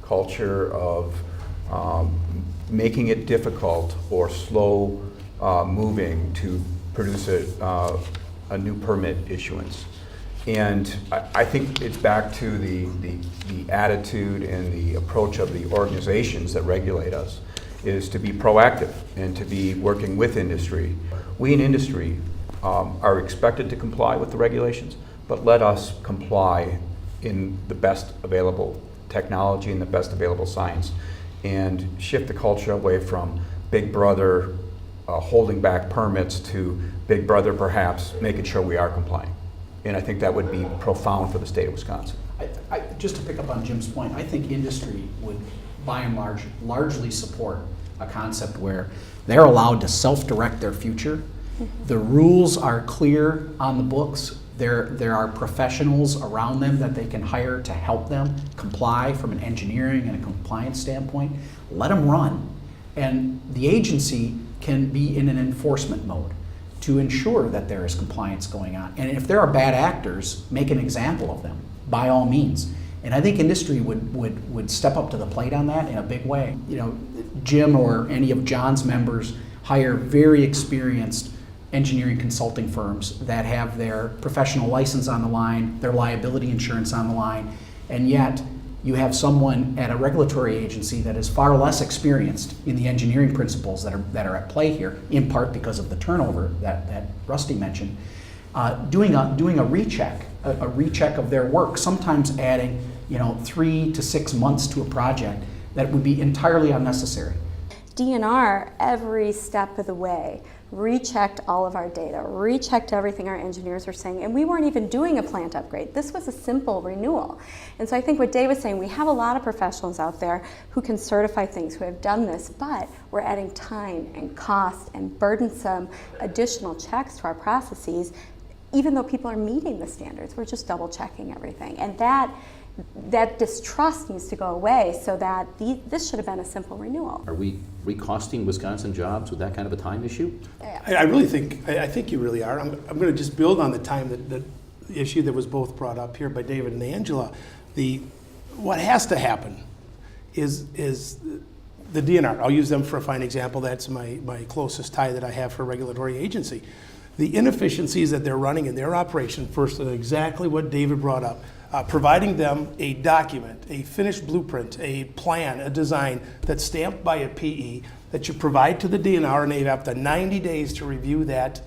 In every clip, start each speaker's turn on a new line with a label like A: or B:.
A: culture of making it difficult or slow moving to produce a new permit issuance. And I think it's back to the attitude and the approach of the organizations that regulate us, is to be proactive and to be working with industry. We in industry are expected to comply with the regulations, but let us comply in the best available technology and the best available science, and shift the culture away from Big Brother holding back permits to Big Brother perhaps making sure we are complying. And I think that would be profound for the state of Wisconsin.
B: Just to pick up on Jim's point, I think industry would, by and large, largely support a concept where they're allowed to self-direct their future. The rules are clear on the books. There are professionals around them that they can hire to help them comply from an engineering and a compliance standpoint. Let them run. And the agency can be in an enforcement mode to ensure that there is compliance going on. And if there are bad actors, make an example of them, by all means. And I think industry would step up to the plate on that in a big way. You know, Jim or any of John's members hire very experienced engineering consulting firms that have their professional license on the line, their liability insurance on the line, and yet you have someone at a regulatory agency that is far less experienced in the engineering principles that are at play here, in part because of the turnover that Rusty mentioned, doing a recheck of their work, sometimes adding 3 to 6 months to a project that would be entirely unnecessary.
C: DNR, every step of the way, rechecked all of our data, rechecked everything our engineers were saying, and we weren't even doing a plant upgrade. This was a simple renewal. And so I think what Dave was saying, we have a lot of professionals out there who can certify things, who have done this, but we're adding time and cost and burdensome additional checks to our processes, even though people are meeting the standards. We're just double checking everything. And that distrust needs to go away, so that this should have been a simple renewal.
D: Are we recosting Wisconsin jobs with that kind of a time issue?
E: I think you really are. I'm going to just build on the time the issue that was both brought up here by David and Angela. What has to happen is the DNR. I'll use them for a fine example. That's my closest tie that I have for a regulatory agency. The inefficiencies that they're running in their operation, first, exactly what David brought up. Providing them a document, a finished blueprint, a plan, a design that's stamped by a PE that you provide to the DNR, and they have up to 90 days to review that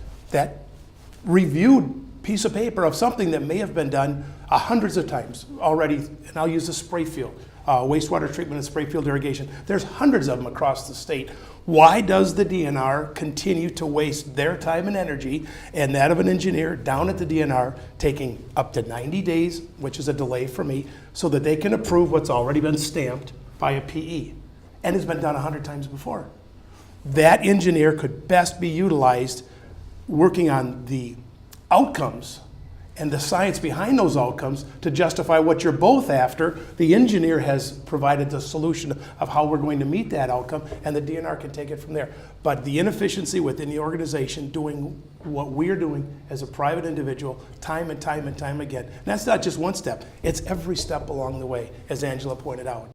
E: reviewed piece of paper of something that may have been done hundreds of times already. And I'll use the spray field, wastewater treatment and spray field irrigation. There's hundreds of them across the state. Why does the DNR continue to waste their time and energy and that of an engineer down at the DNR, taking up to 90 days, which is a delay for me, so that they can approve what's already been stamped by a PE and has been done 100 times before? That engineer could best be utilized working on the outcomes and the science behind those outcomes to justify what you're both after. The engineer has provided the solution of how we're going to meet that outcome, and the DNR can take it from there. But the inefficiency within the organization doing what we're doing as a private individual time and time and time again, and that's not just one step, it's every step along the way, as Angela pointed out.